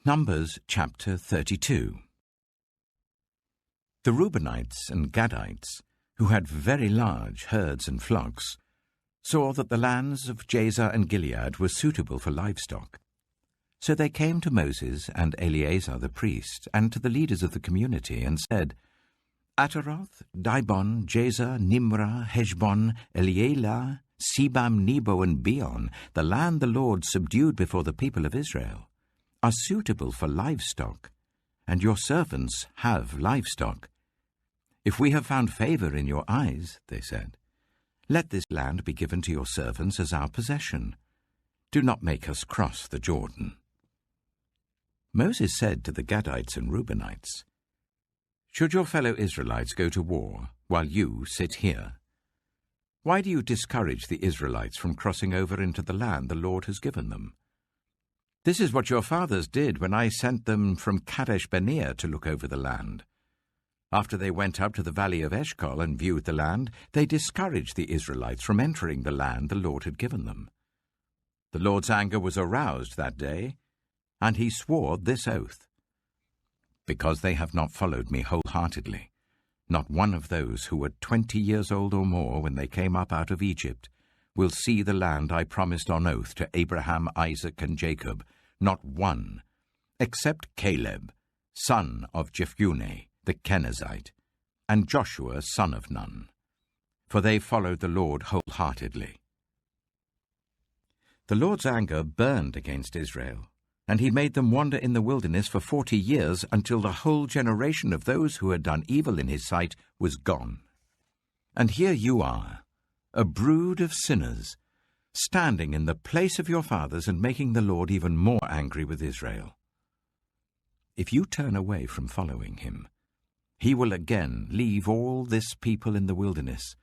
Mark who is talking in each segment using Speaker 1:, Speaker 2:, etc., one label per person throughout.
Speaker 1: Numbers chapter 32. The Reubenites and Gadites, who had very large herds and flocks, saw that the lands of Jazer and Gilead were suitable for livestock. So they came to Moses and Eleazar the priest, and to the leaders of the community, and said, Ataroth, Dibon, Jazer, Nimrah, Heshbon, Elealeh, Sebam, Nebo, and Beon, the land the Lord subdued before the people of Israel, are suitable for livestock, and your servants have livestock. If we have found favor in your eyes, they said, let this land be given to your servants as our possession. Do not make us cross the Jordan. Moses said to the Gadites and Reubenites, Should your fellow Israelites go to war while you sit here? Why do you discourage the Israelites from crossing over into the land the Lord has given them? This is what your fathers did when I sent them from Kadesh Barnea to look over the land. After they went up to the valley of Eshcol and viewed the land, they discouraged the Israelites from entering the land the Lord had given them. The Lord's anger was aroused that day, and he swore this oath. Because they have not followed me wholeheartedly, not one of those who were 20 years old or more when they came up out of Egypt will see the land I promised on oath to Abraham, Isaac, and Jacob, not one, except Caleb, son of Jephunneh, the Kenizzite, and Joshua, son of Nun, for they followed the Lord wholeheartedly. The Lord's anger burned against Israel, and he made them wander in the wilderness for 40 years until the whole generation of those who had done evil in his sight was gone. And here you are, a brood of sinners, standing in the place of your fathers and making the Lord even more angry with Israel. If you turn away from following him, he will again leave all this people in the wilderness,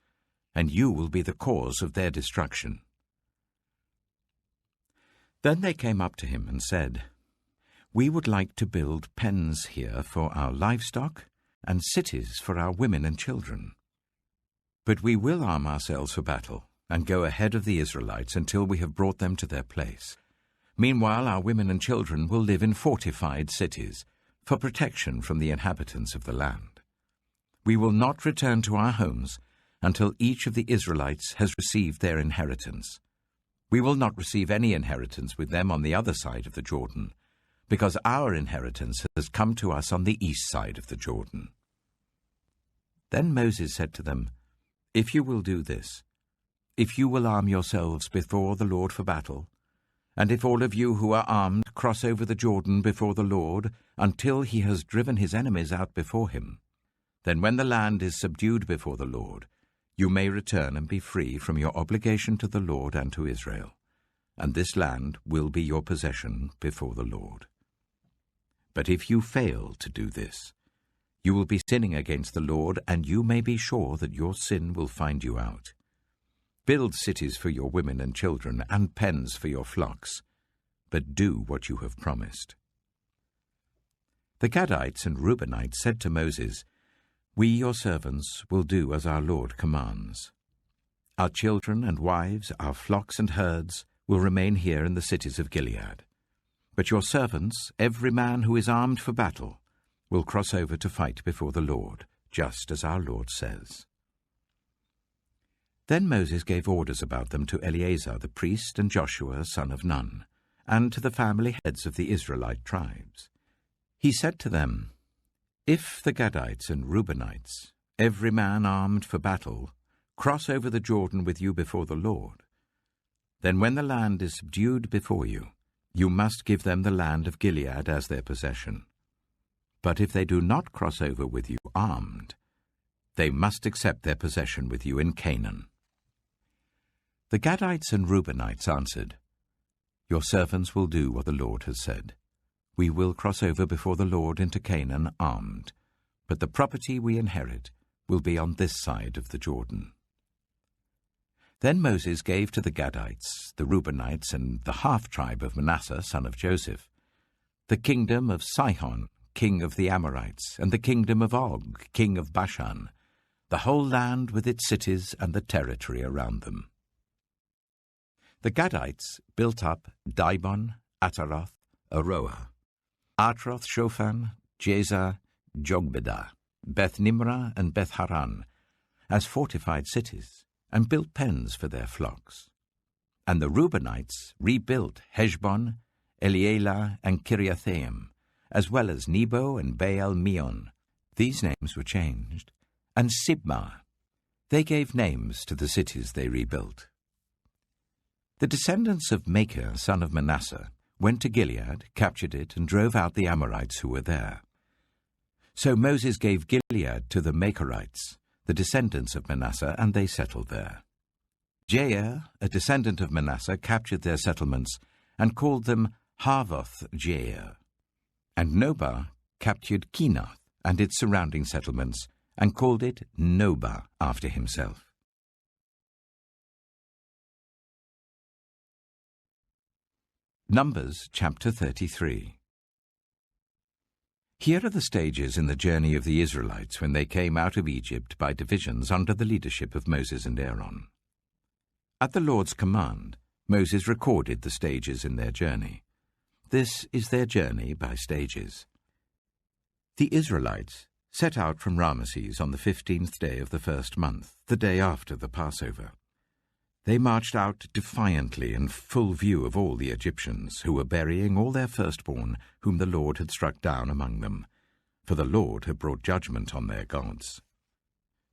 Speaker 1: and you will be the cause of their destruction. Then they came up to him and said, We would like to build pens here for our livestock and cities for our women and children. But we will arm ourselves for battle and go ahead of the Israelites until we have brought them to their place. Meanwhile, our women and children will live in fortified cities for protection from the inhabitants of the land. We will not return to our homes until each of the Israelites has received their inheritance. We will not receive any inheritance with them on the other side of the Jordan, because our inheritance has come to us on the east side of the Jordan. Then Moses said to them, If you will do this, if you will arm yourselves before the Lord for battle, and if all of you who are armed cross over the Jordan before the Lord until he has driven his enemies out before him, then when the land is subdued before the Lord, you may return and be free from your obligation to the Lord and to Israel, and this land will be your possession before the Lord. But if you fail to do this, you will be sinning against the Lord, and you may be sure that your sin will find you out. Build cities for your women and children, and pens for your flocks, but do what you have promised. The Gadites and Reubenites said to Moses, We, your servants, will do as our Lord commands. Our children and wives, our flocks and herds, will remain here in the cities of Gilead. But your servants, every man who is armed for battle, will cross over to fight before the Lord, just as our Lord says. Then Moses gave orders about them to Eleazar the priest and Joshua son of Nun, and to the family heads of the Israelite tribes. He said to them, If the Gadites and Reubenites, every man armed for battle, cross over the Jordan with you before the Lord, then when the land is subdued before you, you must give them the land of Gilead as their possession. But if they do not cross over with you armed, they must accept their possession with you in Canaan. The Gadites and Reubenites answered, Your servants will do what the Lord has said. We will cross over before the Lord into Canaan armed, but the property we inherit will be on this side of the Jordan. Then Moses gave to the Gadites, the Reubenites, and the half-tribe of Manasseh, son of Joseph, the kingdom of Sihon, king of the Amorites, and the kingdom of Og, king of Bashan, the whole land with its cities and the territory around them. The Gadites built up Dibon, Ataroth, Aroah, Atroth-Shophan, Jazer, Jogbedah, Beth-Nimrah and Beth-Haran, as fortified cities, and built pens for their flocks. And the Reubenites rebuilt Heshbon, Elealeh, and Kiriathaim, as well as Nebo and Baal-Meon. These names were changed. And Sibmah. They gave names to the cities they rebuilt. The descendants of Machir, son of Manasseh, went to Gilead, captured it, and drove out the Amorites who were there. So Moses gave Gilead to the Machirites, the descendants of Manasseh, and they settled there. Jair, a descendant of Manasseh, captured their settlements and called them Havoth-Jair. And Nobah captured Kenath and its surrounding settlements and called it Nobah after himself. Numbers chapter 33. Here are the stages in the journey of the Israelites when they came out of Egypt by divisions under the leadership of Moses and Aaron. At the Lord's command, Moses recorded the stages in their journey. This is their journey by stages. The Israelites set out from Ramesses on the 15th day of the first month, the day after the Passover. They marched out defiantly in full view of all the Egyptians, who were burying all their firstborn whom the Lord had struck down among them, for the Lord had brought judgment on their gods.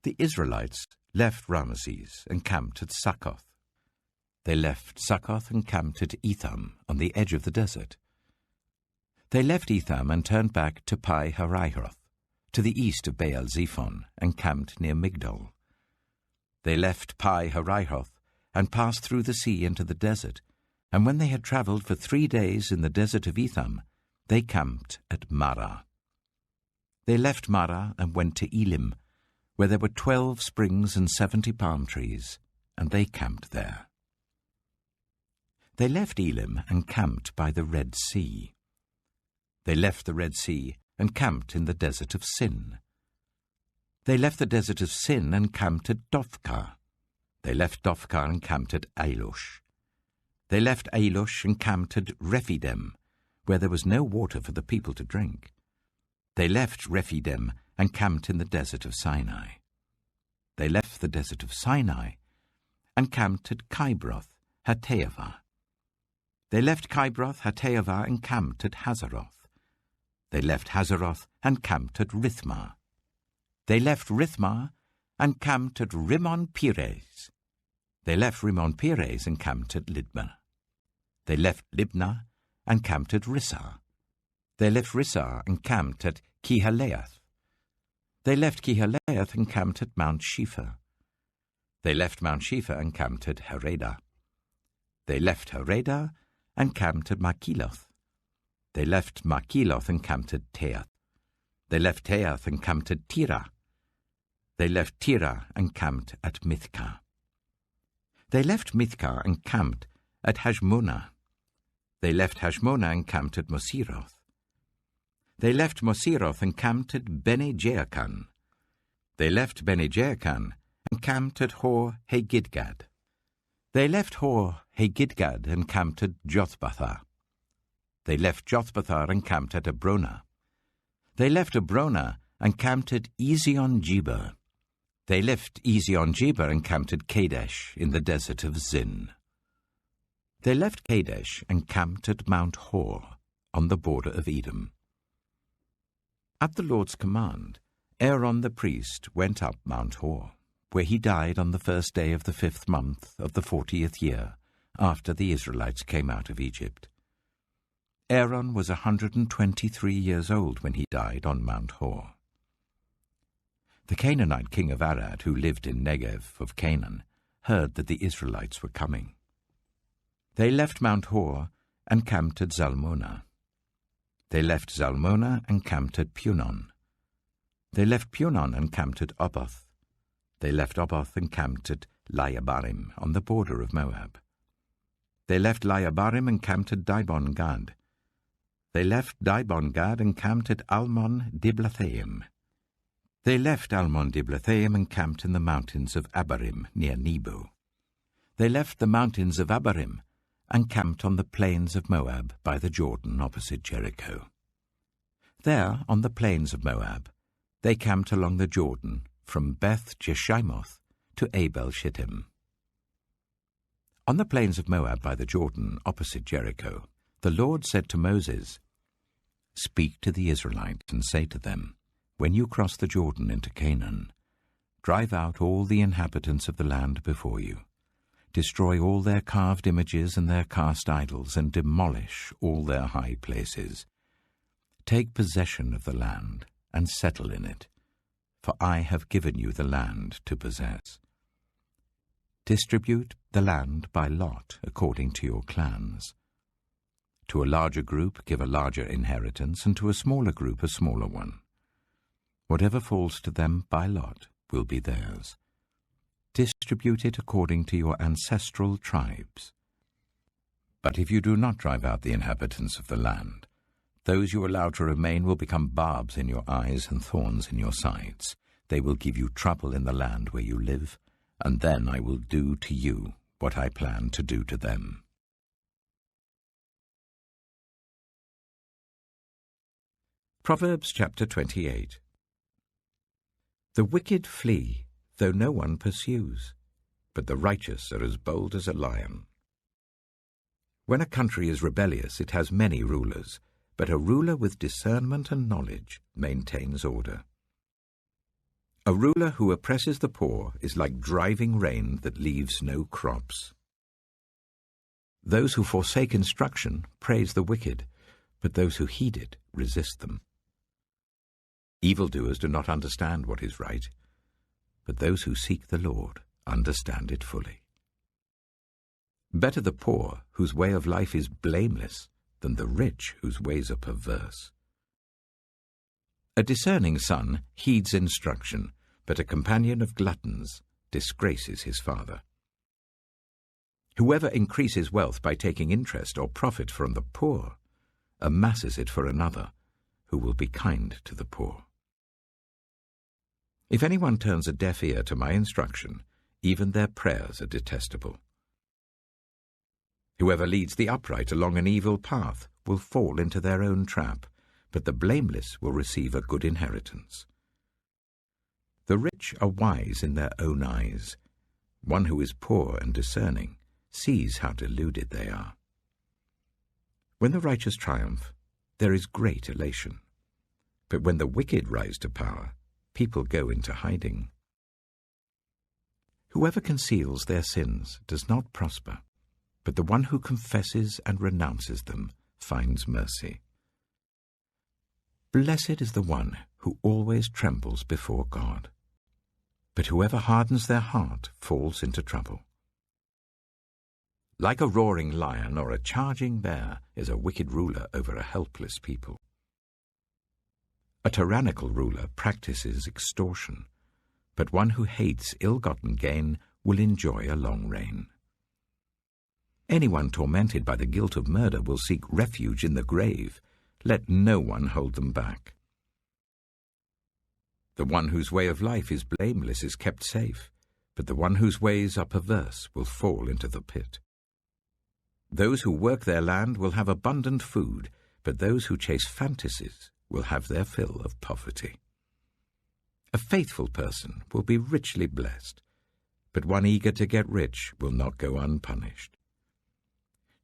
Speaker 1: The Israelites left Ramesses and camped at Succoth. They left Succoth and camped at Etham on the edge of the desert. They left Etham and turned back to Pi-hahiroth, to the east of Baal-zephon, and camped near Migdol. They left Pi-hahiroth and passed through the sea into the desert, and when they had travelled for 3 days in the desert of Etham, they camped at Marah. They left Marah and went to Elim, where there were 12 springs and 70 palm trees, and they camped there. They left Elim and camped by the Red Sea. They left the Red Sea and camped in the desert of Sin. They left the desert of Sin and camped at Dophkah. They left Dophkah and camped at Ailush. They left Ailush and camped at Rephidim, where there was no water for the people to drink. They left Rephidim and camped in the desert of Sinai. They left the desert of Sinai and camped at Kibroth Hattaavah. They left Kibroth Hattaavah and camped at Hazeroth. They left Hazeroth and camped at Rithmah. They left Rithmah and camped at Rimmon-Perez. They left Rimmon-Perez and camped at Libnah. They left Libnah and camped at Rissah. They left Rissah and camped at Kihaleath. They left Kihaleath and camped at Mount Shepher. They left Mount Shepher and camped at Haredah. They left Haredah and camped at Makheloth. They left Makheloth and camped at Teath. They left Teath and camped at Tirah. They left Tirah and camped at Mithkah. They left Mithkah and camped at Hashmonah. They left Hashmonah and camped at Moseroth. They left Moseroth and camped at Bene-Jaakan. They left Bene-Jaakan and camped at Hor-Haggidgad. They left Hor-Haggidgad and camped at Jothbathah. They left Jothbathah and camped at Abronah. They left Abronah and camped at Ezion-Geber. They left Ezion-Geber and camped at Kadesh in the desert of Zin. They left Kadesh and camped at Mount Hor on the border of Edom. At the Lord's command, Aaron the priest went up Mount Hor, where he died on the first day of the 5th month of the 40th year after the Israelites came out of Egypt. Aaron was 123 years old when he died on Mount Hor. The Canaanite king of Arad, who lived in Negev of Canaan, heard that the Israelites were coming. They left Mount Hor and camped at Zalmonah. They left Zalmonah and camped at Punon. They left Punon and camped at Oboth. They left Oboth and camped at Layabarim on the border of Moab. They left Layabarim and camped at Dibon-Gad. They left Dibon-Gad and camped at Almon-Diblathaim. They left Almon-Diblathaim and camped in the mountains of Abarim near Nebo. They left the mountains of Abarim and camped on the plains of Moab by the Jordan opposite Jericho. There, on the plains of Moab, they camped along the Jordan from Beth Jeshimoth to Abel Shittim. On the plains of Moab by the Jordan, opposite Jericho, the Lord said to Moses, "Speak to the Israelites and say to them, when you cross the Jordan into Canaan, drive out all the inhabitants of the land before you. Destroy all their carved images and their cast idols, and demolish all their high places. Take possession of the land and settle in it, for I have given you the land to possess. Distribute the land by lot according to your clans. To a larger group give a larger inheritance, and to a smaller group a smaller one. Whatever falls to them by lot will be theirs. Distribute it according to your ancestral tribes. But if you do not drive out the inhabitants of the land, those you allow to remain will become barbs in your eyes and thorns in your sides. They will give you trouble in the land where you live, and then I will do to you what I plan to do to them." Proverbs chapter 28. The wicked flee, though no one pursues, but the righteous are as bold as a lion. When a country is rebellious, it has many rulers, but a ruler with discernment and knowledge maintains order. A ruler who oppresses the poor is like driving rain that leaves no crops. Those who forsake instruction praise the wicked, but those who heed it resist them. Evildoers do not understand what is right, but those who seek the Lord understand it fully. Better the poor, whose way of life is blameless, than the rich, whose ways are perverse. A discerning son heeds instruction, but a companion of gluttons disgraces his father. Whoever increases wealth by taking interest or profit from the poor amasses it for another, who will be kind to the poor. If anyone turns a deaf ear to my instruction, even their prayers are detestable. Whoever leads the upright along an evil path will fall into their own trap, but the blameless will receive a good inheritance. The rich are wise in their own eyes. One who is poor and discerning sees how deluded they are. When the righteous triumph, there is great elation. But when the wicked rise to power, people go into hiding. Whoever conceals their sins does not prosper, but the one who confesses and renounces them finds mercy. Blessed is the one who always trembles before God, but whoever hardens their heart falls into trouble. Like a roaring lion or a charging bear is a wicked ruler over a helpless people. A tyrannical ruler practices extortion, but one who hates ill-gotten gain will enjoy a long reign. Anyone tormented by the guilt of murder will seek refuge in the grave. Let no one hold them back. The one whose way of life is blameless is kept safe, but the one whose ways are perverse will fall into the pit. Those who work their land will have abundant food, but those who chase fantasies will have their fill of poverty. A faithful person will be richly blessed, but one eager to get rich will not go unpunished.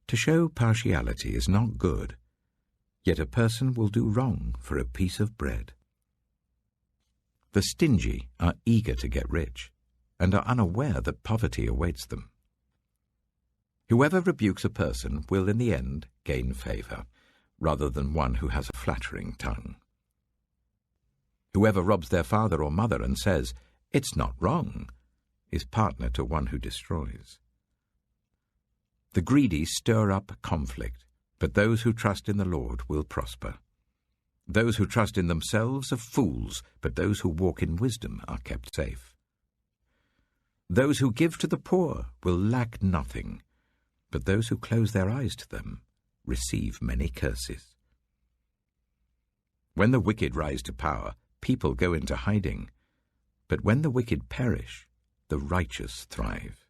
Speaker 1: To show partiality is not good, yet a person will do wrong for a piece of bread. The stingy are eager to get rich, and are unaware that poverty awaits them. Whoever rebukes a person will in the end gain favor, rather than one who has a flattering tongue. Whoever robs their father or mother and says, "It's not wrong," is partner to one who destroys. The greedy stir up conflict, but those who trust in the Lord will prosper. Those who trust in themselves are fools, but those who walk in wisdom are kept safe. Those who give to the poor will lack nothing, but those who close their eyes to them receive many curses. When the wicked rise to power, people go into hiding, but when the wicked perish, the righteous thrive.